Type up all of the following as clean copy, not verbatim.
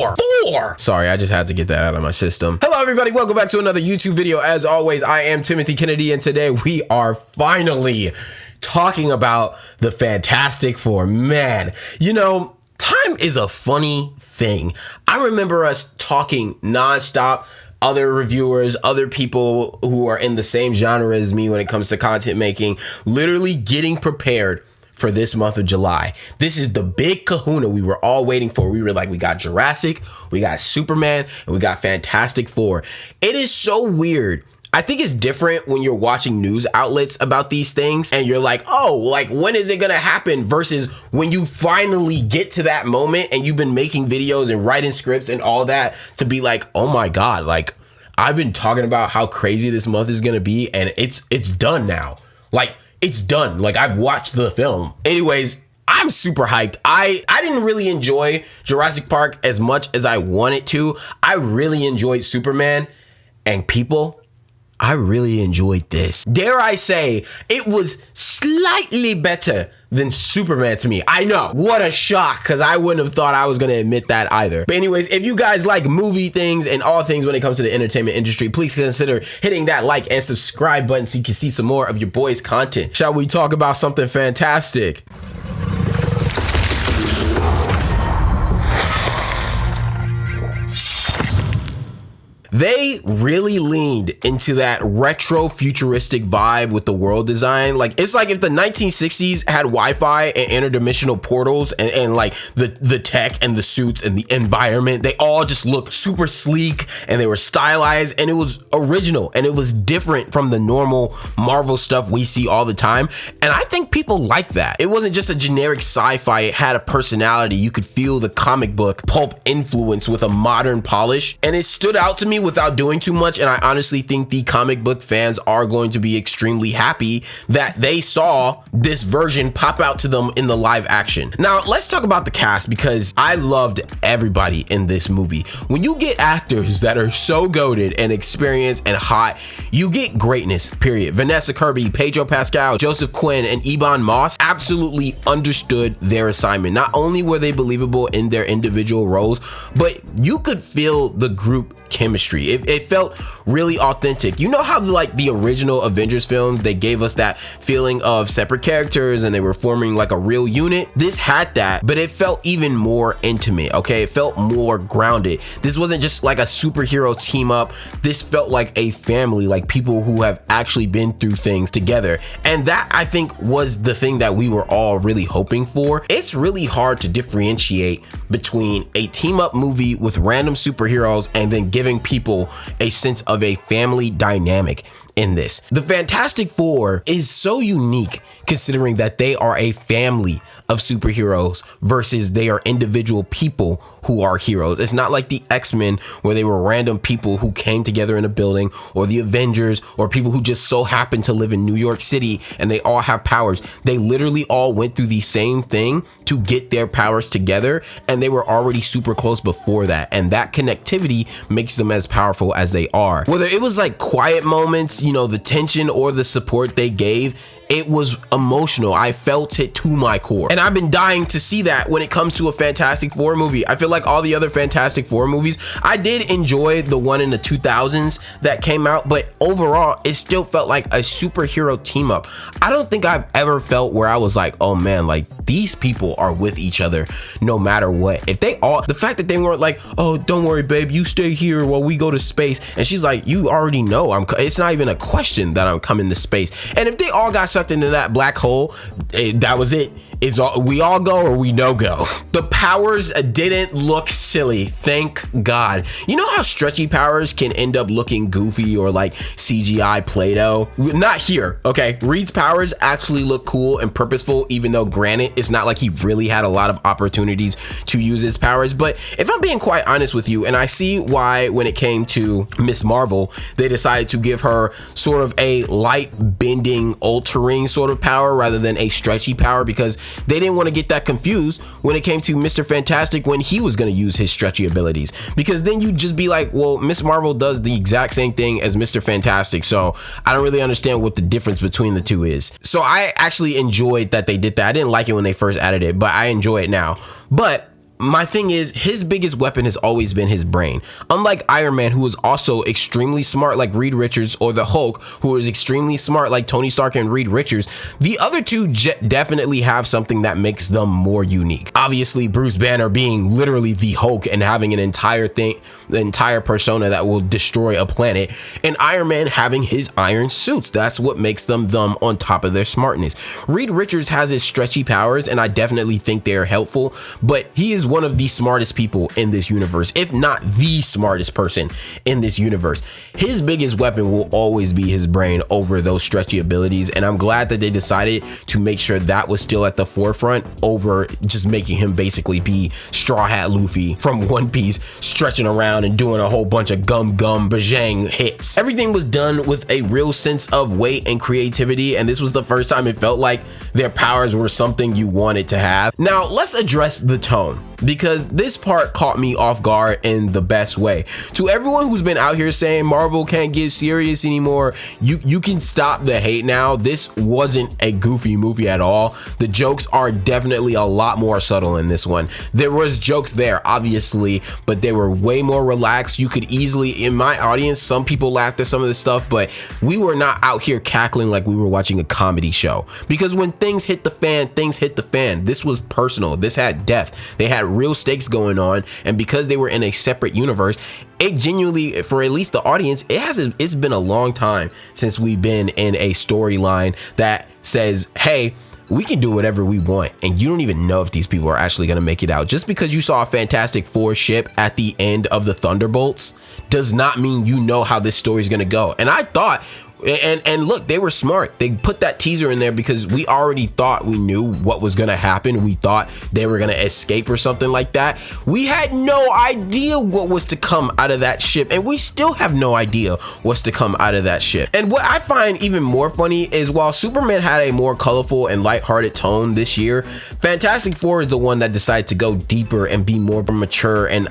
Four. Sorry, I just had to get that out of my system. Hello, everybody. Welcome back to another YouTube video. As always, I am Timothy Kennedy, and today we are finally talking about the Fantastic Four. Man, you know, time is a funny thing. I remember us talking nonstop, other reviewers, other people who are in the same genre as me when it comes to content making, literally getting prepared for this month of July. This is the big kahuna we were all waiting for. We were like, we got Jurassic, we got Superman, and we got Fantastic Four. It is so weird. I think it's different when you're watching news outlets about these things and you're like, oh, like, when is it gonna happen? Versus when you finally get to that moment and you've been making videos and writing scripts and all that to be like, oh my God, like, I've been talking about how crazy this month is gonna be and it's done now. Like, it's done. Like, I've watched the film. Anyways, I'm super hyped. I didn't really enjoy Jurassic Park as much as I wanted to. I really enjoyed Superman, and people, I really enjoyed this. Dare I say, it was slightly better than Superman to me. I know, what a shock, because I wouldn't have thought I was gonna admit that either. But anyways, if you guys like movie things and all things when it comes to the entertainment industry, please consider hitting that like and subscribe button so you can see some more of your boys' content. Shall we talk about something fantastic? They really leaned into that retro futuristic vibe with the world design. Like, it's like if the 1960s had Wi-Fi and interdimensional portals and like the tech and the suits and the environment, they all just looked super sleek and they were stylized and it was original and it was different from the normal Marvel stuff we see all the time. And I think people like that. It wasn't just a generic sci-fi, it had a personality. You could feel the comic book pulp influence with a modern polish, and it stood out to me without doing too much. And I honestly think the comic book fans are going to be extremely happy that they saw this version pop out to them in the live action. Now let's talk about the cast, because I loved everybody in this movie. When you get actors that are so goated and experienced and hot, you get greatness, period. Vanessa Kirby, Pedro Pascal, Joseph Quinn, and Ebon Moss absolutely understood their assignment. Not only were they believable in their individual roles, but you could feel the group chemistry. It felt really authentic. You know how like the original Avengers films, they gave us that feeling of separate characters and they were forming like a real unit? This had that, but it felt even more intimate, okay? It felt more grounded. This wasn't just like a superhero team up. This felt like a family, like people who have actually been through things together. And that, I think, was the thing that we were all really hoping for. It's really hard to differentiate between a team up movie with random superheroes and then giving people a sense of a family dynamic in this. The Fantastic Four is so unique considering that they are a family of superheroes versus they are individual people who are heroes. It's not like the X-Men where they were random people who came together in a building, or the Avengers, or people who just so happen to live in New York City and they all have powers. They literally all went through the same thing to get their powers together, and they were already super close before that, and that connectivity makes them as powerful as they are. Whether it was like quiet moments, you know, the tension, or the support they gave, it was emotional. I felt it to my core. And I've been dying to see that when it comes to a Fantastic Four movie. I feel like all the other Fantastic Four movies, I did enjoy the one in the 2000s that came out, but overall, it still felt like a superhero team up. I don't think I've ever felt where I was like, oh man, like these people are with each other no matter what. If they all, the fact that they weren't like, oh, don't worry, babe, you stay here while we go to space. And she's like, you already know it's not even a question that I'm coming to space. And if they all got sucked into that black hole, that was it. It's all, we all go or we no go. The powers didn't look silly, thank God. You know how stretchy powers can end up looking goofy or like CGI Play-Doh? Not here, okay? Reed's powers actually look cool and purposeful, even though granted, it's not like he really had a lot of opportunities to use his powers. But if I'm being quite honest with you, and I see why when it came to Miss Marvel, they decided to give her sort of a light bending, altering sort of power rather than a stretchy power, because they didn't want to get that confused when it came to Mr. Fantastic when he was going to use his stretchy abilities, because then you'd just be like, well, Miss Marvel does the exact same thing as Mr. Fantastic, so I don't really understand what the difference between the two is. So I actually enjoyed that they did that. I didn't like it when they first added it, but I enjoy it now. But my thing is, his biggest weapon has always been his brain. Unlike Iron Man, who was also extremely smart like Reed Richards, or the Hulk, who is extremely smart like Tony Stark and Reed Richards, the other two definitely have something that makes them more unique. Obviously, Bruce Banner being literally the Hulk and having an entire thing, the entire persona that will destroy a planet, and Iron Man having his iron suits. That's what makes them on top of their smartness. Reed Richards has his stretchy powers, and I definitely think they're helpful, but he is one of the smartest people in this universe, if not the smartest person in this universe. His biggest weapon will always be his brain over those stretchy abilities, and I'm glad that they decided to make sure that was still at the forefront over just making him basically be Straw Hat Luffy from One Piece, stretching around and doing a whole bunch of gum bajang hits. Everything was done with a real sense of weight and creativity, and this was the first time it felt like their powers were something you wanted to have. Now let's address the tone, because this part caught me off guard in the best way. To everyone who's been out here saying Marvel can't get serious anymore, you can stop the hate now. This wasn't a goofy movie at all. The jokes are definitely a lot more subtle in this one. There was jokes there, obviously, but they were way more relaxed. You could easily, in my audience, some people laughed at some of this stuff, but we were not out here cackling like we were watching a comedy show. Because when things hit the fan, things hit the fan. This was personal. This had depth. They had real stakes going on, and because they were in a separate universe, it genuinely, for at least the audience, it's been a long time since we've been in a storyline that says, hey, we can do whatever we want, and you don't even know if these people are actually going to make it out. Just because you saw a Fantastic Four ship at the end of the Thunderbolts does not mean you know how this story is going to go. And I thought, and look, they were smart. They put that teaser in there because we already thought we knew what was going to happen. We thought they were going to escape or something like that. We had no idea what was to come out of that ship, and we still have no idea what's to come out of that ship. And what I find even more funny is, while Superman had a more colorful and lighthearted tone this year, Fantastic Four is the one that decided to go deeper and be more mature, and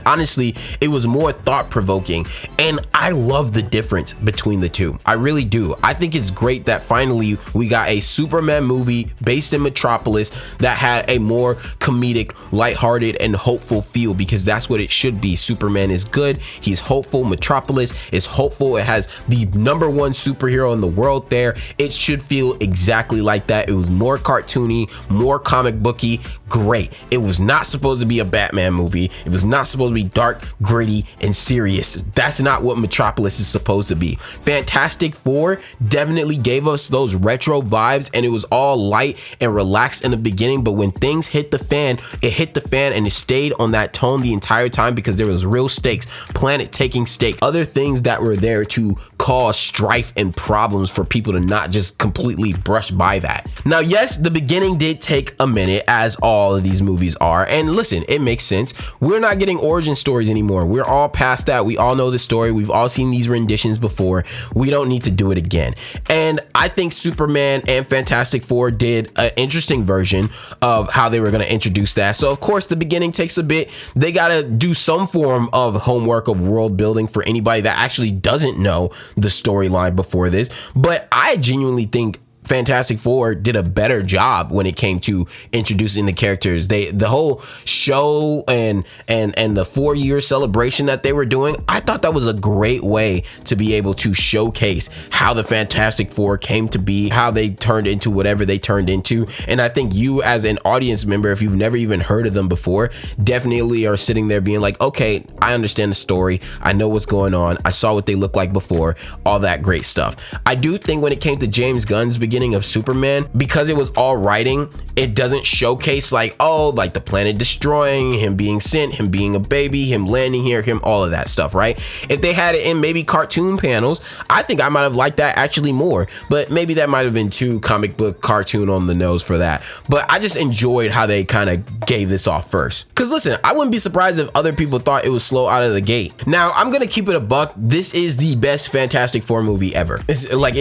honestly, it was more thought-provoking, and I love the difference between the two. I really do. I think it's great that finally we got a Superman movie based in Metropolis that had a more comedic, lighthearted, and hopeful feel, because that's what it should be. Superman is good. He's hopeful. Metropolis is hopeful. It has the #1 superhero in the world there. It should feel exactly like that. It was more cartoony, more comic booky. Great. It was not supposed to be a Batman movie. It was not supposed to be dark, gritty, and serious. That's not what Metropolis is supposed to be. Fantastic Four definitely gave us those retro vibes, and it was all light and relaxed in the beginning, but when things hit the fan, it hit the fan, and it stayed on that tone the entire time because there was real stakes, planet taking stakes, other things that were there to cause strife and problems for people to not just completely brush by that. Now, yes, the beginning did take a minute, as all of these movies are, and listen, it makes sense. We're not getting origin stories anymore. We're all past that. We all know the story. We've all seen these renditions before. We don't need to do it again. And I think Superman and Fantastic Four did an interesting version of how they were going to introduce that. So of course the beginning takes a bit. They got to do some form of homework of world building for anybody that actually doesn't know the storyline before this. But I genuinely think Fantastic Four did a better job when it came to introducing the characters. The whole show and the 4-year celebration that they were doing, I thought that was a great way to be able to showcase how the Fantastic Four came to be, how they turned into whatever they turned into. And I think you, as an audience member, if you've never even heard of them before, definitely are sitting there being like, okay, I understand the story. I know what's going on. I saw what they looked like before, all that great stuff. I do think when it came to James Gunn's beginning of Superman, because it was all writing, it doesn't showcase like, oh, like the planet destroying, him being sent, him being a baby, him landing here, him all of that stuff, right? If they had it in maybe cartoon panels, I think I might have liked that actually more, but maybe that might have been too comic book cartoon on the nose for that. But I just enjoyed how they kind of gave this off first, because listen, I wouldn't be surprised if other people thought it was slow out of the gate. Now I'm gonna keep it a buck. This is the best Fantastic Four movie ever. It's like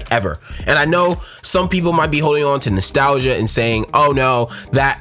ever. And I know some people might be holding on to nostalgia and saying, oh no, that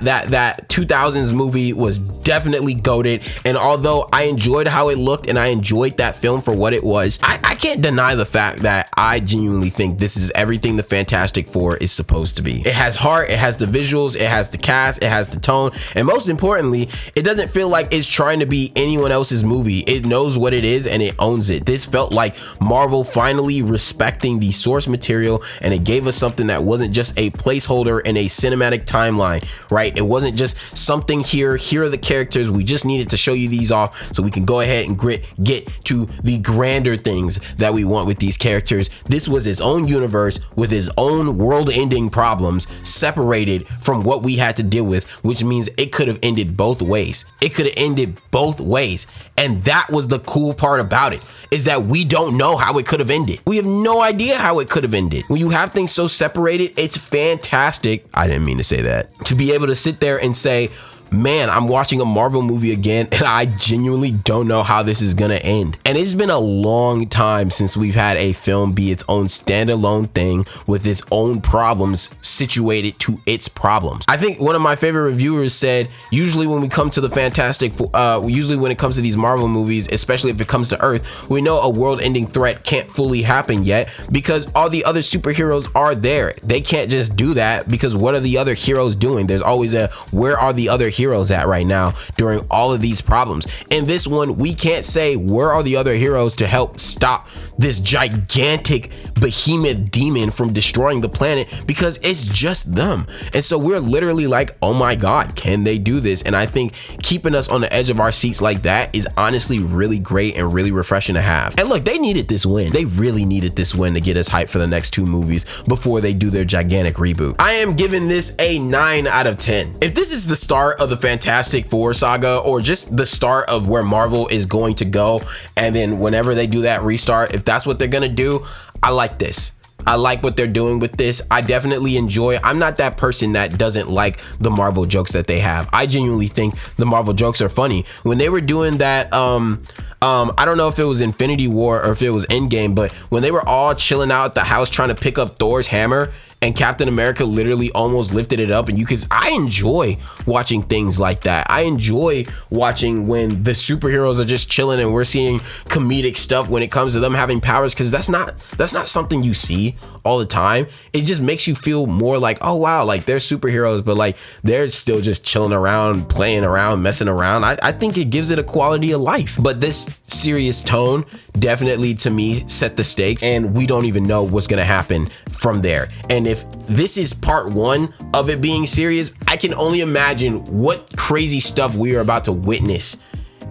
2000s movie was definitely goated. And although I enjoyed how it looked and I enjoyed that film for what it was, I can't deny the fact that I genuinely think this is everything the Fantastic Four is supposed to be. It has heart, it has the visuals, it has the cast, it has the tone, and most importantly, it doesn't feel like it's trying to be anyone else's movie. It knows what it is and it owns it. This felt like Marvel finally respecting the source material, and it gave us something that wasn't just a placeholder in a cinematic timeline, right? It wasn't just something here are the characters, we just needed to show you these off so we can go ahead and get to the grander things that we want with these characters. This was its own universe with its own world-ending problems, separated from what we had to deal with, which means it could have ended both ways. It could have ended both ways. And that was the cool part about it, is that we don't know how it could have ended. We have no idea how it could have ended. When you have things so separated, it's fantastic. I didn't mean to say that. To be able to sit there and say, man, I'm watching a Marvel movie again and I genuinely don't know how this is gonna end. And it's been a long time since we've had a film be its own standalone thing with its own problems situated to its problems. I think one of my favorite reviewers said, usually when we come to the usually when it comes to these Marvel movies, especially if it comes to Earth, we know a world-ending threat can't fully happen yet because all the other superheroes are there. They can't just do that because what are the other heroes doing? There's always a, where are the other heroes at right now during all of these problems? In this one, we can't say where are the other heroes to help stop this gigantic behemoth demon from destroying the planet, because it's just them. And so we're literally like, oh my god, can they do this? And I think keeping us on the edge of our seats like that is honestly really great and really refreshing to have. And look, they needed this win. They really needed this win to get us hyped for the next two movies before they do their gigantic reboot. I am giving this a 9 out of 10. If this is the start of the Fantastic Four saga, or just the start of where Marvel is going to go, and then whenever they do that restart, if that's what they're gonna do, I like this. I like what they're doing with this. I definitely enjoy. I'm not that person that doesn't like the Marvel jokes that they have. I genuinely think the Marvel jokes are funny. When they were doing that, I don't know if it was Infinity War or if it was Endgame, but when they were all chilling out at the house trying to pick up Thor's hammer, and Captain America literally almost lifted it up, and I enjoy watching things like that. I enjoy watching when the superheroes are just chilling and we're seeing comedic stuff when it comes to them having powers, because that's not something you see all the time. It just makes you feel more like, oh wow, like they're superheroes, but like they're still just chilling around, playing around, messing around. I think it gives it a quality of life. But this serious tone definitely, to me, set the stakes, and we don't even know what's gonna happen from there. And if this is part one of it being serious, I can only imagine what crazy stuff we are about to witness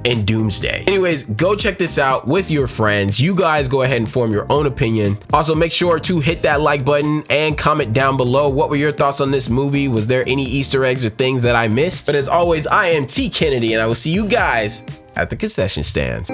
in Doomsday. Anyways, go check this out with your friends. You guys go ahead and form your own opinion. Also, make sure to hit that like button and comment down below. What were your thoughts on this movie? Was there any Easter eggs or things that I missed? But as always, I am T Kennedy, and I will see you guys at the concession stands.